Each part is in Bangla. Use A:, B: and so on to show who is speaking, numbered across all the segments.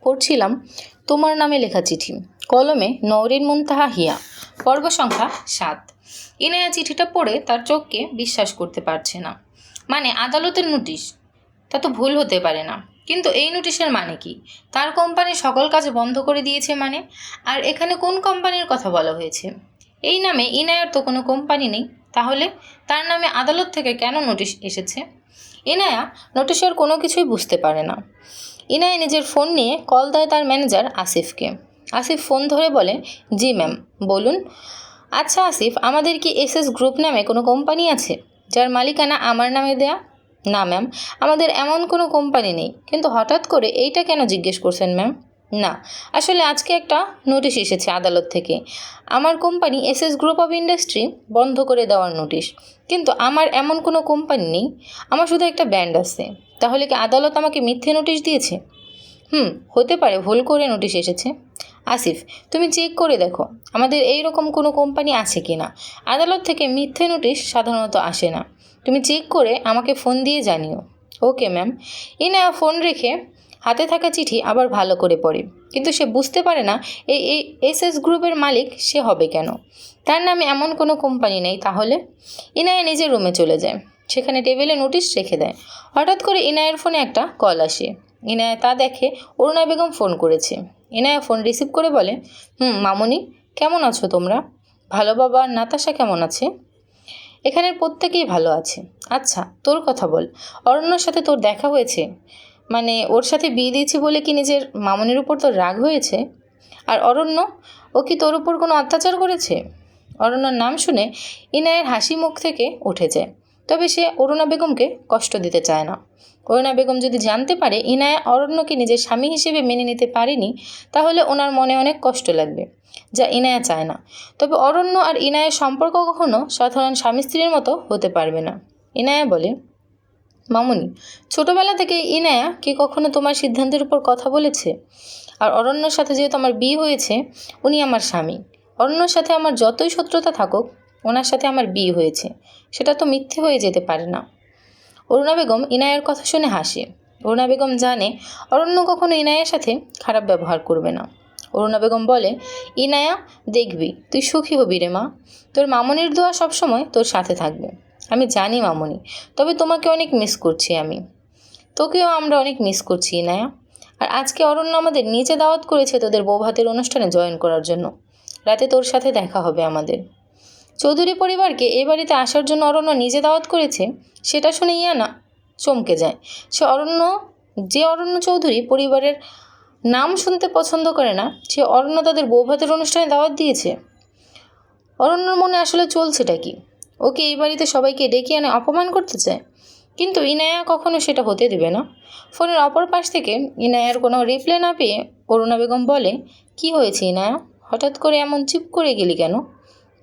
A: পড়ছিলাম তোমার নামে লেখা চিঠি, কলমে নওরিন মুনতাহা হিয়া, পর্ব সংখ্যা ৭। ইনায়া চিঠিটা পড়ে তার চোখকে বিশ্বাস করতে পারছে না। মানে আদালতের নোটিশ, তা তো ভুল হতে পারে না। কিন্তু এই নোটিশের মানে কি? তার কোম্পানি সকল কাজ বন্ধ করে দিয়েছে মানে? আর এখানে কোন কোম্পানির কথা বলা হয়েছে? এই নামে ইনায়ার তো কোনো কোম্পানি নেই, তাহলে তার নামে আদালত থেকে কেন নোটিশ এসেছে? ইনায়া নোটিশের কোনো কিছুই বুঝতে পারে না। ইনায়া নিজের ফোন নিয়ে কল দেয় তার ম্যানেজার আসিফকে। আসিফ ফোন ধরে বলে, জি ম্যাম, বলুন। আচ্ছা আসিফ, আমাদের কি এসএস গ্রুপ নামে কোনো কোম্পানি আছে যার মালিকানা আমার নামে দেয়া? না ম্যাম, আমাদের এমন কোনো কোম্পানি নেই। কিন্তু হঠাৎ করে এইটা কেন জিজ্ঞেস করছেন ম্যাম? না, আসলে আজকে একটা নোটিশ এসেছে আদালত থেকে। আমার company SS group of industry বন্ধ করে দেওয়ার নোটিশ। কিন্তু আমার এমন কোনো কোম্পানি নেই, আমার শুধু একটা ব্র্যান্ড আছে। তাহলে কি আদালত আমাকে মিথ্যে নোটিশ দিয়েছে? হতে পারে ভুল করে নোটিশ এসেছে। আসিফ, তুমি চেক করে দেখো আমাদের এই রকম কোনো কোম্পানি আছে কি না। আদালত থেকে মিথ্যে নোটিশ সাধারণত আসে না। তুমি চেক করে আমাকে ফোন দিয়ে জানিও। Okay ma'am. ইনায়া ফোন রেখে হাতে থাকা চিঠি আবার ভালো করে পড়ে, কিন্তু সে বুঝতে পারে না এই এসএস গ্রুপের মালিক সে হবে কেন। তার নামে এমন কোনো কোম্পানি নেই। তাহলে ইনায়া নিজের রুমে চলে যায়, সেখানে টেবিলে নোটিশ রেখে দেয়। হঠাৎ করে ইনায়ের ফোনে একটা কল আসে। ইনায়া তা দেখে অরুণা বেগম ফোন করেছে। ইনায়া ফোন রিসিভ করে বলে, মামুনি, কেমন আছো তোমরা? ভালো। বাবা নাতাশা কেমন আছে? এখানের প্রত্যেকেই ভালো আছে। আচ্ছা তোর কথা বল, অরণ্যর সাথে তোর দেখা হয়েছে? মানে ওর সাথে বিয়ে দিয়েছি বলে কি নিজের মামুনির উপর তোর রাগ হয়েছে? আর অরণ্য, ও কি তোর উপর কোনো অত্যাচার করেছে? অরণ্যর নাম শুনে ইনায়ের হাসি মুখ থেকে উঠে যায়। তবে সে অরুণা বেগমকে কষ্ট দিতে চায় না। অরুণা বেগম যদি জানতে পারে ইনায়া অরণ্যকে নিজের স্বামী হিসেবে মেনে নিতে পারেনি, তাহলে ওনার মনে অনেক কষ্ট লাগবে, যা ইনায়া চায় না। তবে অরণ্য আর ইনায়ের সম্পর্ক কখনো সাধারণ স্বামী স্ত্রীর মতো হতে পারবে না। ইনায়া বলে, মামুনি, ছোটবেলা থেকে ইনায়া কি কখনো তোমার সিদ্ধান্তের উপর কথা বলেছে? আর অরণ্যর সাথে যেহেতু আমার বিয়ে হয়েছে, উনি আমার স্বামী। অরণ্যর সাথে আমার যতই শত্রুতা থাকুক, ওনার সাথে আমার বিয়ে হয়েছে, সেটা তো মিথ্যে হয়ে যেতে পারে না। অরুণা বেগম ইনায়ের কথা শুনে হাসে। অরুণা বেগম জানে অরণ্য কখনো ইনায়ের সাথে খারাপ ব্যবহার করবে না। অরুণা বেগম বলে, ইনায়া, দেখবি তুই সুখী হবি রে মা। তোর মামনির দোয়া সবসময় তোর সাথে থাকবে। আমি জানি মামনি, তবে তোমাকে অনেক মিস করছি আমি। তোকেও আমরা অনেক মিস করছি ইনায়া। আর আজকে অরণ্য আমাদের নিচে দাওয়াত করেছে তোদের বৌভাতের অনুষ্ঠানে জয়েন করার জন্য। রাতে তোর সাথে দেখা হবে আমাদের। চৌধুরী পরিবারকে এই বাড়িতে আসার জন্য অরণ্য নিজে দাওয়াত করেছে, সেটা শুনে ইয়ানা চমকে যায়। যে অরণ্য চৌধুরী পরিবারের নাম শুনতে পছন্দ করে না, সে অরণ্য তাদের বৌভাতের অনুষ্ঠানে দাওয়াত দিয়েছে। অরণ্যর মনে আসলে চলছেটা কি? ওকে এই বাড়িতে সবাইকে ডেকে এনে অপমান করতে চায়। কিন্তু ইনায়া কখনো সেটা হতে দেবে না। ফোনের অপর পাশ থেকে ইনায়ার কোনো রিপ্লাই না পেয়ে অরুণা বেগম বলে, কি হয়েছে ইনায়া, হঠাৎ করে এমন চুপ করে গেলি কেন?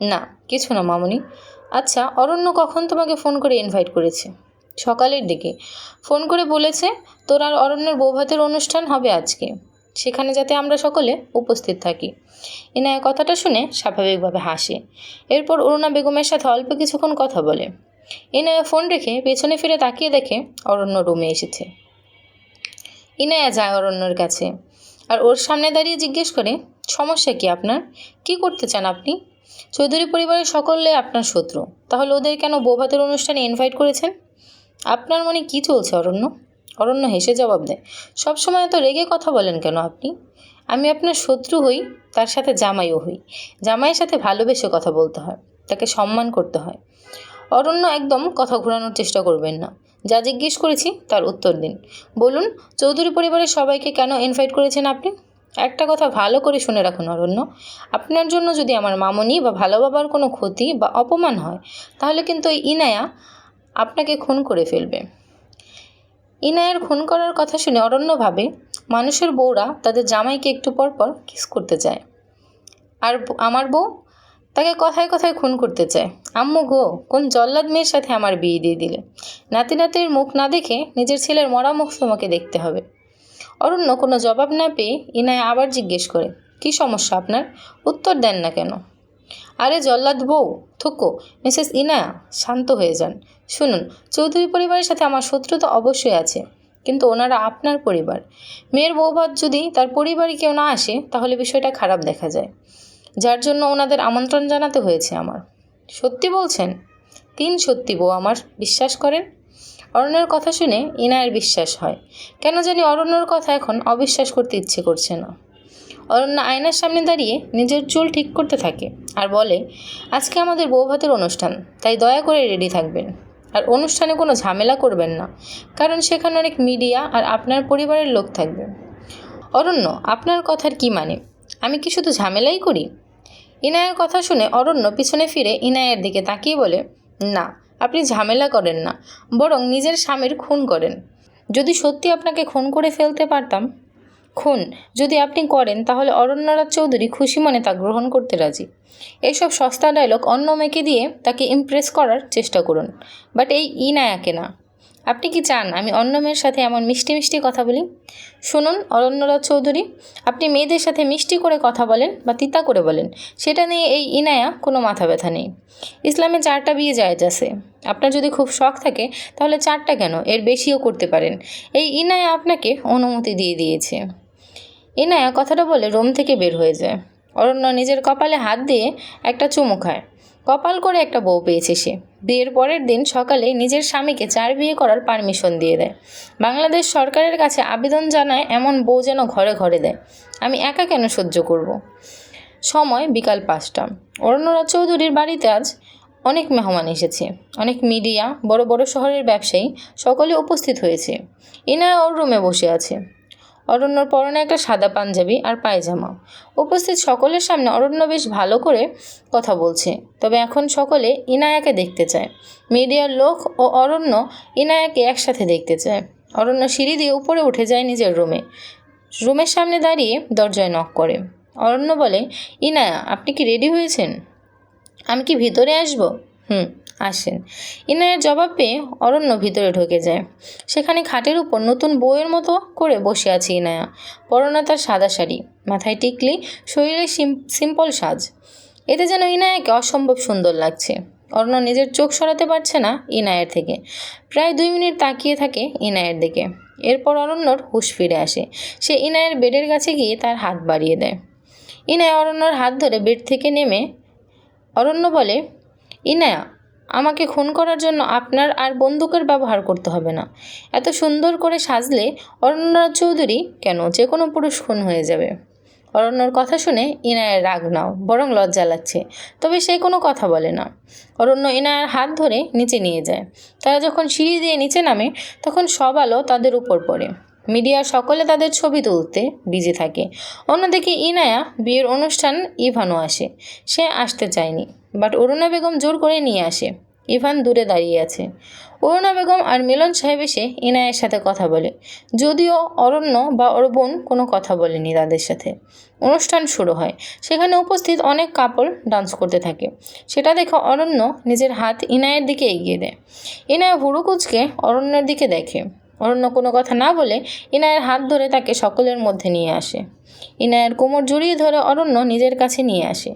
A: না কিছু না মামুনি। আচ্ছা অরণ্য কখন তোমাকে ফোন করে ইনভাইট করেছে? সকালের দিকে ফোন করে বলেছে তোর আর অরণ্যের বৌভাতের অনুষ্ঠান হবে আজকে, সেখানে যাতে আমরা সকলে উপস্থিত থাকি। ইনায়া কথাটা শুনে স্বাভাবিকভাবে হাসে। এরপর অরুণা বেগমের সাথে অল্প কিছুক্ষণ কথা বলে। ইনায়া ফোন রেখে পেছনে ফিরে তাকিয়ে দেখে অরণ্য রুমে এসেছে। ইনায়া যায় অরণ্যর কাছে আর ওর সামনে দাঁড়িয়ে জিজ্ঞেস করে, সমস্যা কি আপনার? কি করতে চান আপনি? চৌধুরী পরিবারের সকলে আপনার শত্রু, তাহলে ওদের কেন বৌভাতের অনুষ্ঠানে ইনভাইট করেছেন? আপনার মনে কি চলছে অরণ্য? অরণ্য হেসে জবাব দেয়, সবসময় এত রেগে কথা বলেন কেন আপনি? আমি আপনার শত্রু হই, তার সাথে জামাইও হই। জামাইয়ের সাথে ভালোবেসে কথা বলতে হয়, তাকে সম্মান করতে হয়। অরণ্য একদম কথা ঘোরানোর চেষ্টা করবেন না। যা জিজ্ঞেস করেছি তার উত্তর দিন। বলুন, চৌধুরী পরিবারের সবাইকে কেন ইনভাইট করেছেন আপনি? একটা কথা ভালো করে শুনে রাখুন অরণ্য, আপনার জন্য যদি আমার মামনি বা ভালো বাবার কোনো ক্ষতি বা অপমান হয়, তাহলে কিন্তু ওই ইনায়া আপনাকে খুন করে ফেলবে। ইনায়ের খুন করার কথা শুনে অরণ্য ভাবে, মানুষের বউরা তাদের জামাইকে একটু পর পর কিস করতে চায়, আর আমার বউ তাকে কথায় কথায় খুন করতে চায়। আম্মু গো, কোন জল্লাদ মেয়ের সাথে আমার বিয়ে দিয়ে দিলে? নাতি নাতির মুখ না দেখে নিজের ছেলের মরা মুখ তোমাকে দেখতে হবে। অরণ্য কোনো জবাব না পেয়ে ইনায়া আবার জিজ্ঞেস করে, কি সমস্যা আপনার? উত্তর দেন না কেন? আরে জল্লাদ বউ, থুকো। মিসেস ইনায়া, শান্ত হয়ে যান। শুনুন, চৌধুরী পরিবারের সাথে আমার শত্রুতা অবশ্যই আছে, কিন্তু ওনারা আপনার পরিবার। মেয়ের বৌভাত যদি তার পরিবারই কেউ না আসে তাহলে বিষয়টা খারাপ দেখা যায়, যার জন্য ওনাদের আমন্ত্রণ জানাতে হয়েছে আমার। সত্যি বলছেন? 3 সত্যি বউ আমার, বিশ্বাস করেন। অরণ্যর কথা শুনে ইনায়ের বিশ্বাস হয়। কেন জানি অরণ্যর কথা এখন অবিশ্বাস করতে ইচ্ছে করছে না। অরণ্য আয়নার সামনে দাঁড়িয়ে নিজের চুল ঠিক করতে থাকে আর বলে, আজকে আমাদের বৌভাতের অনুষ্ঠান, তাই দয়া করে রেডি থাকবেন। আর অনুষ্ঠানে কোনো ঝামেলা করবেন না, কারণ সেখানে অনেক মিডিয়া আর আপনার পরিবারের লোক থাকবে। অরণ্য, আপনার কথার কি মানে? আমি কি শুধু ঝামেলাই করি? ইনায়ের কথা শুনে অরণ্য পিছনে ফিরে ইনায়ের দিকে তাকিয়ে বলে, না, আপনি ঝামেলা করেন না, বরং নিজের স্বামীর খুন করেন। যদি সত্যি আপনাকে খুন করে ফেলতে পারতাম। খুন যদি আপনি করেন তাহলে অরণ্যরাজ চৌধুরী খুশি মনে তা গ্রহণ করতে রাজি। এইসব সস্তা ডায়লগ অন্য মেয়েকে দিয়ে তাকে ইমপ্রেস করার চেষ্টা করুন, বাট এই ইনায়াকে না। আপনি কি চান আমি অন্য মেয়ের সাথে এমন মিষ্টি মিষ্টি কথা বলি? শুনুন অরণ্যরাজ চৌধুরী, আপনি মেয়েদের সাথে মিষ্টি করে কথা বলেন বা তিতা করে বলেন, সেটা নিয়ে এই ইনায়া কোনো মাথা ব্যথা নেই। ইসলামে 4টা বিয়ে জায়েজ আছে। আপনার যদি খুব শখ থাকে তাহলে 4টা কেন, এর বেশিও করতে পারেন। এই ইনায়া আপনাকে অনুমতি দিয়ে দিয়েছে। ইনায়া কথাটা বলে রুম থেকে বের হয়ে যায়। অরণ্য নিজের কপালে হাত দিয়ে একটা চুমু খায়। কপাল করে একটা বউ পেয়েছে সে। বিয়ের পরের দিন সকালে নিজের স্বামীকে 4 বিয়ে করার পারমিশন দিয়ে দেয়। বাংলাদেশ সরকারের কাছে আবেদন জানায় এমন বউ যেন ঘরে ঘরে দেয়। আমি একা কেন সহ্য করব? সময় বিকাল 5টা। অরণ্যরাজ চৌধুরীর বাড়িতে আজ অনেক মেহমান এসেছে। অনেক মিডিয়া, বড় বড় শহরের ব্যবসায়ী সকলে উপস্থিত হয়েছে। ইনায়া ওর রুমে বসে আছে। অরণ্যর পরনে একটা সাদা পাঞ্জাবি আর পায়জামা। উপস্থিত সকলের সামনে অরণ্য বেশ ভালো করে কথা বলছে, তবে এখন সকলে ইনায়াকে দেখতে চায়। মিডিয়ার লোক ও অরণ্য ইনায়াকে একসাথে দেখতে চায়। অরণ্য সিঁড়ি দিয়ে উপরে উঠে যায় নিজের রুমে। রুমের সামনে দাঁড়িয়ে দরজায় নক করে। অরণ্য বলে, ইনায়া, আপনি কি রেডি হয়েছেন? আমি কি ভিতরে আসব? আসেন। ইনায়ের জবাব পেয়ে অরণ্য ভিতরে ঢুকে যায়। সেখানে খাটের উপর নতুন বউয়ের মতো করে বসে আছে ইনায়া। পরনে তার সাদা শাড়ি, মাথায় টিকলি, শরীরে সিম্পল সাজ। এতে যেন ইনায়াকে অসম্ভব সুন্দর লাগছে। অরণ্য নিজের চোখ সরাতে পারছে না ইনায়ের থেকে। প্রায় 2 মিনিট তাকিয়ে থাকে ইনায়ের দিকে। এরপর অরণ্যর হুঁশ ফিরে আসে। সে ইনায়ের বেডের কাছে গিয়ে তার হাত বাড়িয়ে দেয়। ইনায়া অরণ্যর হাত ধরে বেড থেকে নেমে অরণ্য বলে, ইনায়া, আমাকে খুন করার জন্য আপনার আর বন্দুকের ব্যবহার করতে হবে না। এত সুন্দর করে সাজলে অরণ্যরাজ চৌধুরী কেন, যে কোনো পুরুষ খুন হয়ে যাবে। অরণ্যর কথা শুনে ইনায়ের রাগ নাও বরং লজ্জা লাগছে, তবে সে কোনো কথা বলে না। অরণ্য ইনায়ের হাত ধরে নিচে নিয়ে যায়। তারা যখন সিঁড়ি দিয়ে নিচে নামে তখন সব আলো তাদের উপর পড়ে। মিডিয়ার সকলে তাদের ছবি তুলতে বিজি থাকে। অন্যদিকে ইনায়া বিয়ের অনুষ্ঠান ইভানও আসে। সে আসতে চায়নি, বাট অরুণা বেগম জোর করে নিয়ে আসে। ইভান দূরে দাঁড়িয়ে আছে। অরুণা বেগম আর মিলন সাহেব এসে ইনায়ের সাথে কথা বলে, যদিও অরণ্য বা ওর বোন কোনো কথা বলেনি তাদের সাথে। অনুষ্ঠান শুরু হয়। সেখানে উপস্থিত অনেক কাপল ডান্স করতে থাকে। সেটা দেখে অরণ্য নিজের হাত ইনায়ের দিকে এগিয়ে দেয়। ইনায়া ভুরু কুঁচকে অরণ্যের দিকে দেখে। অরণ্য কোনো কথা না বলে ইনায়ের হাত ধরে তাকে সকলের মধ্যে নিয়ে আসে। ইনায়ের কোমর জড়িয়ে ধরে অরণ্য নিজের কাছে নিয়ে আসে।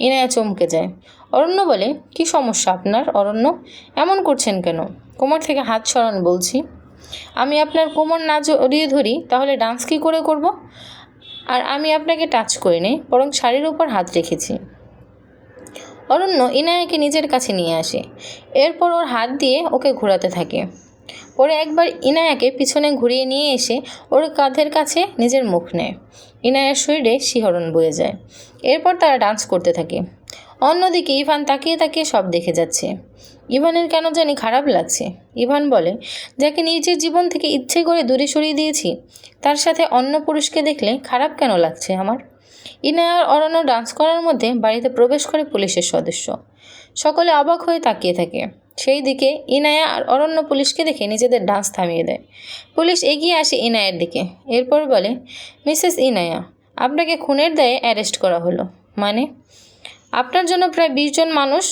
A: ইনায়া চমকে যায়। অরণ্য বলে, কি সমস্যা আপনার অরণ্য? এমন করছেন কেন? কোমর থেকে হাত সরান বলছি। আমি আপনার কোমর না জড়িয়ে ধরি তাহলে ডান্স কী করে করব? আর আমি আপনাকে টাচ করিনি, বরং শাড়ির উপর হাত রেখেছি। অরণ্য ইনায়াকে নিজের কাছে নিয়ে আসে। এরপর ওর হাত দিয়ে ওকে ঘোরাতে থাকে। পরে একবার ইনায়াকে পিছনে ঘুরিয়ে নিয়ে এসে ওর কাঁধের কাছে নিজের মুখ নেয়। ইনায়ার শরীরে শিহরণ বয়ে যায়। এরপর তারা ডান্স করতে থাকে। অন্যদিকে ইভান তাকিয়ে তাকিয়ে সব দেখে যাচ্ছে। ইভানের কেন জানি খারাপ লাগছে। ইভান বলে, যাকে নিজের জীবন থেকে ইচ্ছে করে দূরে সরিয়ে দিয়েছি তার সাথে অন্য পুরুষকে দেখলে খারাপ কেন লাগছে আমার? ইনায়া আর অরণ্য ডান্স করার মধ্যে বাড়িতে প্রবেশ করে পুলিশের সদস্য। সকলে অবাক হয়ে তাকিয়ে থাকে। সেই দিকে ইনায়া আর অরণ্য পুলিশকে দেখে নিজেদের ডান্স থামিয়ে দেয়। পুলিশ এগিয়ে আসে ইনায়ের দিকে। এরপর বলে, মিসেস ইনায়া, আপনাকে খুনের দায়ে অ্যারেস্ট করা হলো। মানে? আপনার জন্য প্রায় 20 জন মানুষ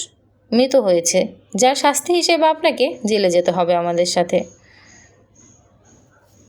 A: মৃত হয়েছে, যার শাস্তি হিসেবে আপনাকে জেলে যেতে হবে আমাদের সাথে।